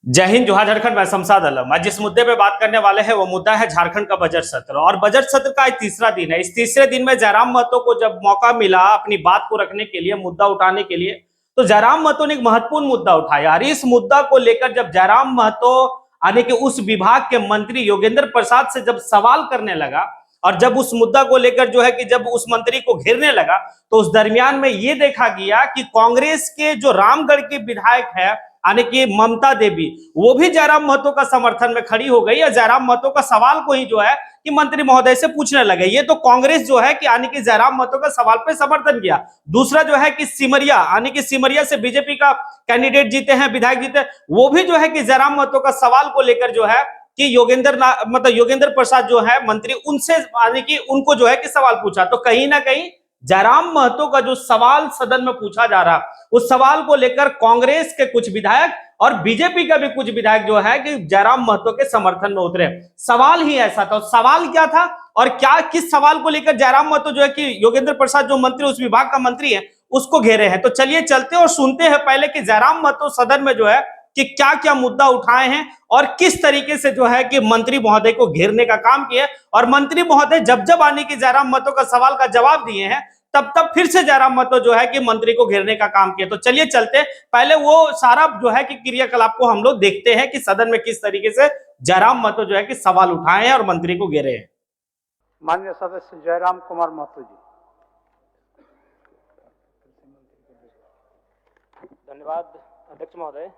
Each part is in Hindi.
जय हिंद, जोहार झारखंड। मैं शमशाद आलम। आज जिस मुद्दे पे बात करने वाले हैं वो मुद्दा है झारखंड का बजट सत्र। और बजट सत्र का आज तीसरा दिन है। इस तीसरे दिन में जयराम महतो को जब मौका मिला अपनी बात को रखने के लिए, मुद्दा उठाने के लिए, तो जयराम महतो ने एक महत्वपूर्ण मुद्दा उठाया। और इस मुद्दा को लेकर जब जयराम महतो आने के उस विभाग के मंत्री योगेंद्र प्रसाद से जब सवाल करने लगा, और जब उस मुद्दा को लेकर जो है कि जब उस मंत्री को घेरने लगा, तो उस दरमियान में ये देखा गया कि कांग्रेस के जो रामगढ़ के विधायक है यानी कि ममता देवी, वो भी जयराम महतो का समर्थन में खड़ी हो गई। और जयराम महतो का सवाल को ही जो है कि मंत्री महोदय से पूछने लगे। ये तो कांग्रेस जो है कि यानी कि जयराम महतो का सवाल पे समर्थन किया। दूसरा जो है कि सिमरिया, यानी कि सिमरिया से बीजेपी का कैंडिडेट जीते हैं, विधायक जीते, वो भी जो है कि जयराम महतो का सवाल को लेकर जो है कि योगेंद्र प्रसाद जो है मंत्री, उनसे यानी कि उनको जो है कि सवाल पूछा। तो कहीं ना कहीं जयराम महतो का जो सवाल सदन में पूछा जा रहा, उस सवाल को लेकर कांग्रेस के कुछ विधायक और बीजेपी का भी कुछ विधायक जो है कि जयराम महतो के समर्थन में उतरे। सवाल ही ऐसा था। सवाल क्या था और क्या, किस सवाल को लेकर जयराम महतो जो है कि योगेंद्र प्रसाद जो मंत्री, उस विभाग का मंत्री है, उसको घेरे हैं। तो चलिए चलते और सुनते हैं पहले कि जयराम महतो सदन में जो है कि क्या क्या मुद्दा उठाए हैं और किस तरीके से जो है कि मंत्री महोदय को घेरने का काम किया। और मंत्री महोदय जब जब आने की जयराम महतो का सवाल का जवाब दिए हैं, तब तब फिर से जयराम महतो जो है कि मंत्री को घेरने का काम किया। तो चलिए चलते, पहले वो सारा जो है कि क्रियाकलाप को हम लोग देखते हैं कि सदन में किस तरीके से जयराम महतो जो है कि सवाल उठाए हैं और मंत्री को घेरे हैं। माननीय सदस्य जयराम कुमार महतो जी। धन्यवाद अध्यक्ष महोदय।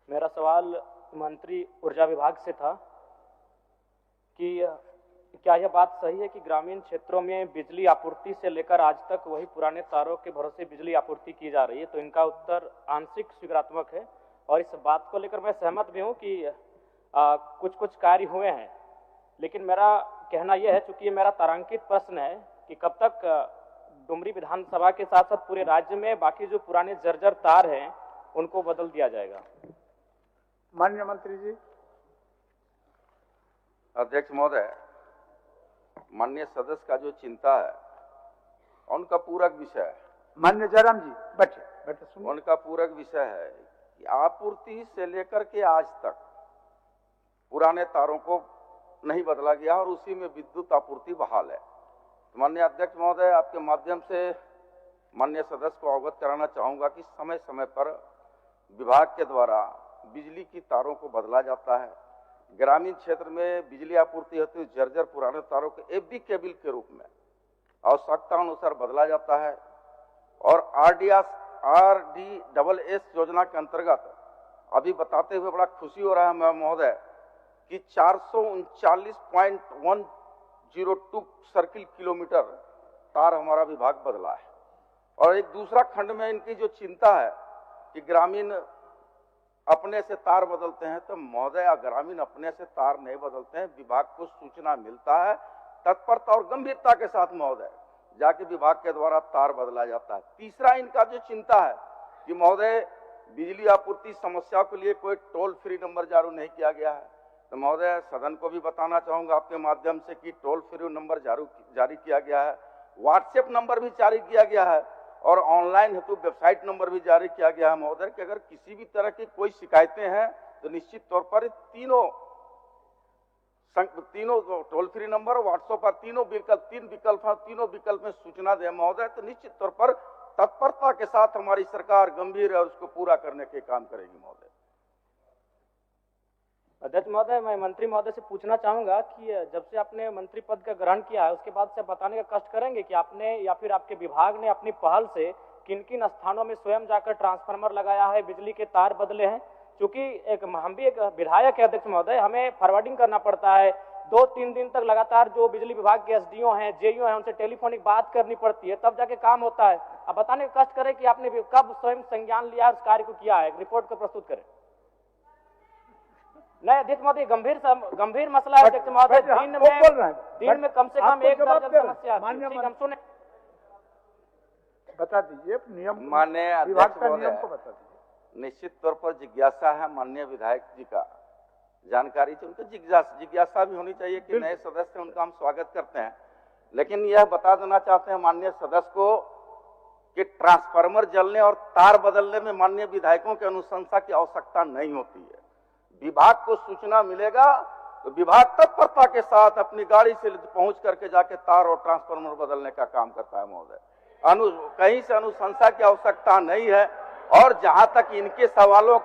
मेरा सवाल मंत्री ऊर्जा विभाग से था कि क्या यह बात सही है कि ग्रामीण क्षेत्रों में बिजली आपूर्ति से लेकर आज तक वही पुराने तारों के भरोसे बिजली आपूर्ति की जा रही है? तो इनका उत्तर आंशिक स्वीकारात्मक है और इस बात को लेकर मैं सहमत भी हूं कि कुछ कुछ कार्य हुए हैं। लेकिन मेरा कहना यह है, चूंकि ये मेरा तारांकित प्रश्न है, कि कब तक डुमरी विधानसभा के साथ साथ पूरे राज्य में बाकी जो पुराने जर्जर तार हैं उनको बदल दिया जाएगा? माननीय मंत्री जी। अध्यक्ष महोदय, माननीय सदस्य का जो चिंता है उनका पूरक विषय है। माननीय जयराम जी बैठे बैठे सुनिए। उनका पूरक विषय है कि आपूर्ति से लेकर के आज तक पुराने तारों को नहीं बदला गया और उसी में विद्युत आपूर्ति बहाल है। तो माननीय अध्यक्ष महोदय, आपके माध्यम से माननीय सदस्य को अवगत कराना चाहूंगा कि समय समय पर विभाग के द्वारा बिजली की तारों को बदला जाता है। ग्रामीण क्षेत्र में बिजली आपूर्ति होती है, जर्जर पुराने तारों को एफडी केबल के रूप में आवश्यकता अनुसार बदला जाता है। और RDSS योजना के अंतर्गत अभी बताते हुए बड़ा खुशी हो रहा है महोदय कि 439.102 सर्किल किलोमीटर तार हमारा विभाग बदला है। और एक दूसरा खंड में इनकी जो चिंता है कि ग्रामीण अपने से तार बदलते हैं, तो महोदय ग्रामीण अपने से तार नहीं बदलते हैं, विभाग को सूचना मिलता है, तत्परता और गंभीरता के साथ महोदय जाके विभाग के द्वारा तार बदला जाता है। तीसरा इनका जो चिंता है कि महोदय बिजली आपूर्ति समस्या के लिए कोई टोल फ्री नंबर जारी नहीं किया गया है। तो महोदय सदन को भी बताना चाहूंगा आपके माध्यम से कि टोल फ्री नंबर जारी किया गया है, व्हाट्सएप नंबर भी जारी किया गया है और ऑनलाइन हेतु वेबसाइट नंबर भी जारी किया गया है महोदय कि अगर किसी भी तरह की कोई शिकायतें हैं तो निश्चित तौर पर तीनों टोल फ्री नंबर, व्हाट्सएप पर तीन विकल्प में सूचना दे महोदय। तो निश्चित तौर पर तत्परता के साथ हमारी सरकार गंभीर है और उसको पूरा करने के काम करेगी महोदय। अध्यक्ष महोदय, मैं मंत्री महोदय से पूछना चाहूंगा कि जब से आपने मंत्री पद का ग्रहण किया है उसके बाद से बताने का कष्ट करेंगे कि आपने या फिर आपके विभाग ने अपनी पहल से किन किन स्थानों में स्वयं जाकर ट्रांसफार्मर लगाया है, बिजली के तार बदले हैं? क्योंकि हम भी एक विधायक है अध्यक्ष महोदय, हमें फॉरवर्डिंग करना पड़ता है। 2-3 दिन तक लगातार जो बिजली विभाग के SDO हैं, JEO हैं, उनसे टेलीफोनिक बात करनी पड़ती है, तब जाके काम होता है। अब बताने का कष्ट करें कि आपने कब स्वयं संज्ञान लिया, उस कार्य को किया है, रिपोर्ट को प्रस्तुत करें। नहीं अध्यक्ष महोदय, गंभीर मसला है अध्यक्ष महोदय। दिन में कम से कम एक दर्जन समस्या। सुने बता दीजिए नियम, माननीय अध्यक्ष महोदय को बता दीजिए। निश्चित तौर पर जिज्ञासा है माननीय विधायक जी का, जानकारी से उनको जिज्ञासा भी होनी चाहिए कि नए सदस्य, उनका हम स्वागत करते हैं। लेकिन यह बता देना चाहते हैं माननीय सदस्य को कि ट्रांसफार्मर जलने और तार बदलने में माननीय विधायकों के अनुशंसा की आवश्यकता नहीं होती है। विभाग को सूचना मिलेगा तो विभाग तत्परता के साथ अपनी गाड़ी से पहुंच करके जाके तार और ट्रांसफार्मर बदलने का काम करता है महोदय। कहीं से अनुशंसा की आवश्यकता नहीं है। और जहां तक इनके सवालों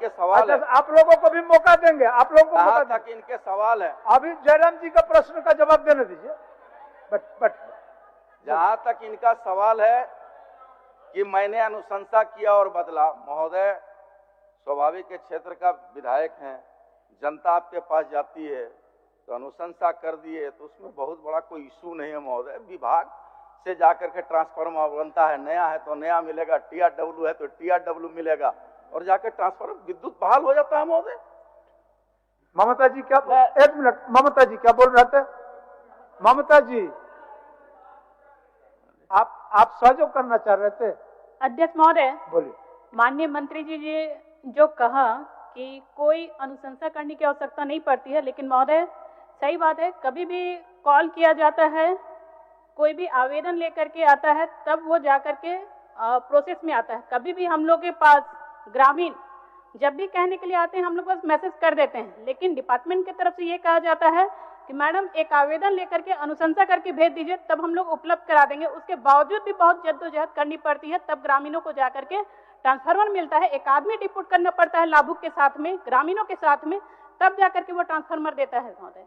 सवाल है, आप लोगों को भी मौका देंगे, आप लोगों को मौका जहां देंगे। तक इनके सवाल है, अभी जयराम जी का प्रश्न का जवाब देने दीजिए। बट जहां तक इनका सवाल है कि मैंने अनुशंसा किया और बदला, महोदय स्वाभाविक के क्षेत्र का विधायक हैं, जनता आपके पास जाती है तो अनुशंसा कर दिए तो उसमें बहुत बड़ा कोई इशू नहीं है महोदय। विभाग से जाकर के ट्रांसफार्मर बनता है, नया है तो नया मिलेगा, TRW है तो TRW मिलेगा और जाकर ट्रांसफार्मर विद्युत बहाल हो जाता है महोदय। ममता जी क्या, एक मिनट, ममता जी क्या बोल रहे थे? ममता जी आप सहयोग करना चाह रहे थे? अध्यक्ष महोदय, बोलिए। माननीय मंत्री जी ने जो कहा कि कोई अनुशंसा करने की आवश्यकता नहीं पड़ती है, लेकिन महोदय सही बात है, कभी भी कॉल किया जाता है, कोई भी आवेदन लेकर के आता है तब वो जाकर के प्रोसेस में आता है। कभी भी हम लोग के पास ग्रामीण जब भी कहने के लिए आते हैं हम लोग बस मैसेज कर देते हैं, लेकिन डिपार्टमेंट की तरफ से ये कहा जाता है कि मैडम एक आवेदन लेकर के अनुशंसा करके भेज दीजिए, तब हम लोग उपलब्ध करा देंगे। उसके बावजूद भी बहुत जद्दोजहद करनी पड़ती है, तब ग्रामीणों को जाकर के ट्रांसफार्मर मिलता है। एक आदमी डिप्यूट करना पड़ता है लाभुक के साथ में, ग्रामीणों के साथ में, तब जाकर के वो ट्रांसफार्मर देता है महोदय।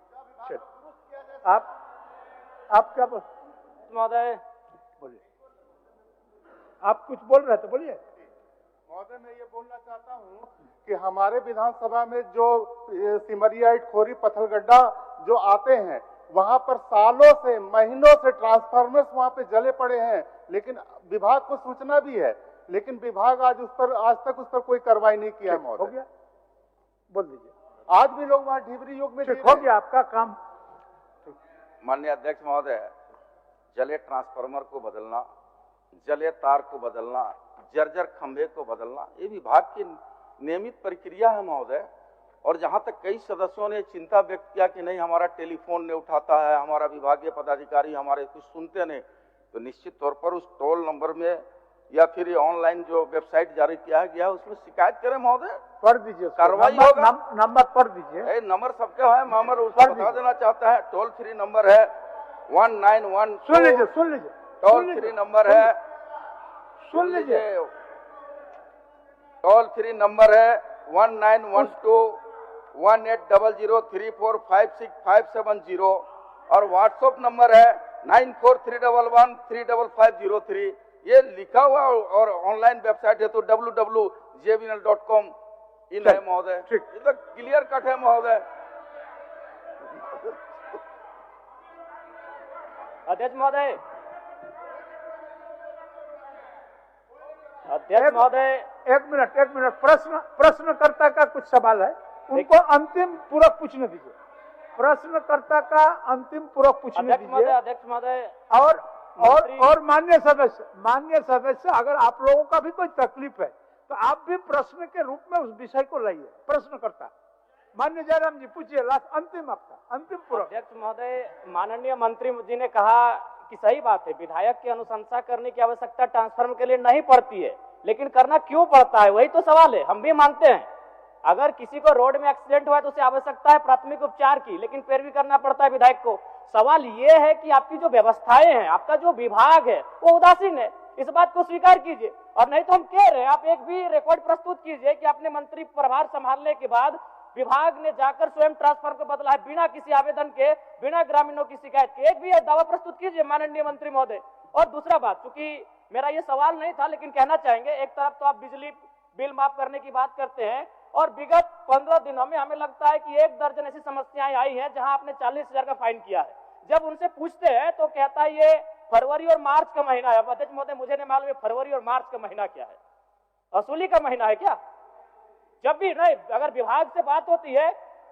आप क्या महोदय बोलिए, आप कुछ बोल रहे थे, बोलिए। महोदय मैं ये बोलना चाहता हूँ कि हमारे विधानसभा में जो सिमरिया इटखोरी पत्थलगड्ढा जो आते हैं, वहां पर सालों से महीनों से ट्रांसफार्मर्स वहां पे जले पड़े हैं, लेकिन विभाग को सूचना भी है, लेकिन विभाग आज तक उस पर कोई कार्रवाई नहीं किया। हो गया, बोल दीजिए। आज भी लोग वहां ढिबरी युग में हो गया आपका काम। माननीय अध्यक्ष महोदय, जले ट्रांसफार्मर को बदलना, जले तार को बदलना, जर्जर खंभे को बदलना, ये विभाग की नियमित प्रक्रिया है महोदय। और जहां तक कई सदस्यों ने चिंता व्यक्त किया कि नहीं हमारा टेलीफोन नहीं उठाता है, हमारा विभागीय पदाधिकारी हमारे कुछ सुनते नहीं, तो निश्चित तौर पर उस टोल नंबर में या फिर ये ऑनलाइन जो वेबसाइट जारी किया गया है उसमें शिकायत करें महोदय, पढ़ दीजिए, कार्रवाई होगा। नंबर पढ़ दीजिए। नंबर सबका है, नंबर उसको बता देना चाहता है। टोल फ्री नंबर है 191। सुन लीजिए टोल फ्री नंबर है, सुन लीजिए, टोल फ्री नंबर है 1912-1800-345657 और व्हाट्सएप नंबर है 9431135503। ये लिखा हुआ और ऑनलाइन वेबसाइट है तो www.jvinal.com इन है महोदय। ये तो क्लियर कट है महोदय। अध्यक्ष महोदय, अध्यक्ष महोदय, एक मिनट, प्रश्नकर्ता का कुछ सवाल है, उनको अंतिम पूरक पूछने दीजिए। प्रश्नकर्ता का अंतिम पूरक पूछने दीजिए। अध्यक्ष महोदय और माननीय सदस्य, अगर आप लोगों का भी कोई तकलीफ है तो आप भी प्रश्न के रूप में उस विषय को लाइए। प्रश्नकर्ता माननीय जयराम जी पूछिए, लास्ट अंतिम आपका अंतिम पूरक। अध्यक्ष महोदय, माननीय मंत्री जी ने कहा कि सही बात है, विधायक की अनुशंसा करने की आवश्यकता ट्रांसफार्मर के लिए नहीं पड़ती है, लेकिन करना क्यों पड़ता है, वही तो सवाल है। हम भी मानते हैं अगर किसी को रोड में एक्सीडेंट हुआ है तो उसे आवश्यकता है प्राथमिक उपचार की, लेकिन फिर भी करना पड़ता है विधायक को। सवाल ये है कि आपकी जो व्यवस्थाएं हैं, आपका जो विभाग है वो उदासीन है, इस बात को स्वीकार कीजिए। और नहीं तो हम कह रहे हैं, आप एक भी रिकॉर्ड प्रस्तुत कीजिए कि आपने मंत्री प्रभार संभालने के बाद विभाग ने जाकर स्वयं ट्रांसफर को बदला है बिना किसी आवेदन के, बिना ग्रामीणों की शिकायत के। एक भी दावा प्रस्तुत कीजिए माननीय मंत्री महोदय। और दूसरा बात, चूंकि मेरा ये सवाल नहीं था लेकिन कहना चाहेंगे, एक तरफ तो आप बिजली बिल माफ करने की बात करते हैं और विगत 15 दिनों में हमें लगता है कि 1 दर्जन ऐसी समस्याएं आई हैं जहां आपने 40,000 का फाइन किया है। जब उनसे पूछते हैं तो कहता है ये फरवरी और मार्च का महीना है। अध्यक्ष महोदय, मुझे नहीं मालूम फरवरी और मार्च का महीना क्या है, वसूली का महीना है क्या? जब भी नहीं, अगर विभाग से बात होती है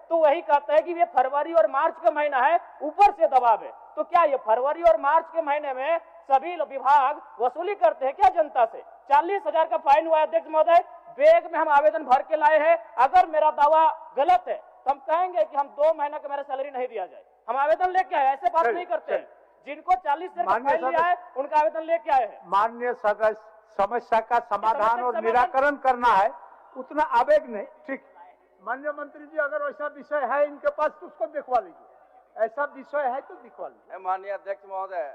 तो वही कहता है कि ये फरवरी और मार्च का महीना है, ऊपर से दबाव है। तो क्या ये फरवरी और मार्च के महीने में सभी विभाग वसूली करते हैं क्या जनता से? 40,000 का फाइन हुआ है अध्यक्ष महोदय, बैग में हम आवेदन भर के लाए हैं। अगर मेरा दावा गलत है तो हम कहेंगे कि हम 2 महीने का मेरा सैलरी नहीं दिया जाए। हम आवेदन लेके आए, ऐसे बात नहीं करते हैं। जिनको 40,000 का फाइन लिया है उनका आवेदन लेके आए हैं। माननीय समस्या का समाधान और निराकरण करना है, उतना आवेग नहीं। ठीक, माननीय मंत्री जी, अगर वैसा विषय है इनके पास तो उसको दिखवा लीजिए, ऐसा विषय है तो दिखवा लीजिए। माननीय अध्यक्ष महोदय,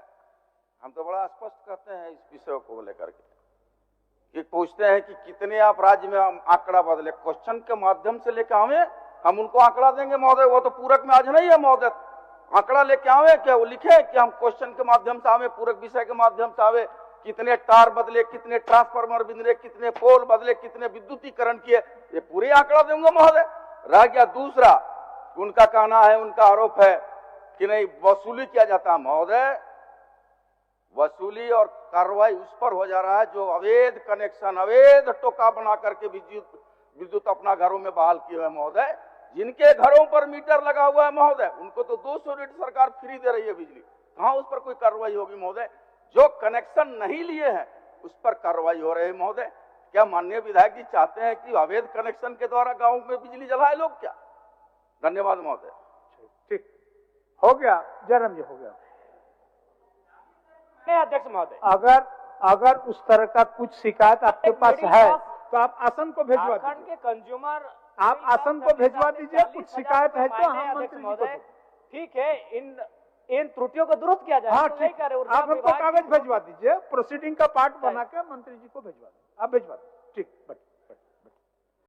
हम तो बड़ा स्पष्ट करते हैं इस विषय को लेकर के कि पूछते हैं कि कितने आप राज्य में आंकड़ा बदले, क्वेश्चन के माध्यम से लेकर आवे, हम उनको आंकड़ा देंगे महोदय। वो तो पूरक में आज नहीं है महोदय, आंकड़ा लेके आवे क्या, वो लिखे कि हम क्वेश्चन के माध्यम से आवे, पूरक विषय के माध्यम से आवे, कितने टार बदले, कितने ट्रांसफार्मर बदले, कितने पोल बदले, कितने विद्युतीकरण किए, ये पूरे आंकड़ा देंगे महोदय। रह गया दूसरा, उनका कहना है, उनका आरोप है कि नहीं वसूली किया जाता है महोदय। वसूली और कार्रवाई उस पर हो जा रहा है जो अवैध कनेक्शन, अवैध टोका बना करके विद्युत अपना घरों में बहाल किए हुए महोदय। जिनके घरों पर मीटर लगा हुआ है महोदय, उनको तो 200 यूनिट सरकार फ्री दे रही है बिजली, कहां उस पर कोई कार्रवाई होगी महोदय? जो कनेक्शन नहीं लिए हैं उस पर कार्रवाई हो रही है महोदय। क्या माननीय विधायक जी चाहते हैं कि अवैध कनेक्शन के द्वारा गाँव में बिजली जलाए लोग क्या? धन्यवाद महोदय। ठीक, हो गया जयराम जी, हो गया। अध्यक्ष महोदय, अगर उस तरह का कुछ शिकायत आपके पास है तो आप आसन को भिजवा झारखंड दीजिए, के कंज्यूमर आप आसन को भिजवा दीजिए। कुछ शिकायत है तो हम मंत्री जी को देंगे। ठीक है, इन त्रुटियों को दुरुस्त किया जाए। हाँ तो नहीं ठीक, कह रहे, ऊर्जा आप हमको विभाग कागज भिजवा दीजिए, प्रोसीडिंग का पार्ट बना के मंत्री जी को भिजवा दीजिए, आप भिजवा दीजिए। ठीक, बट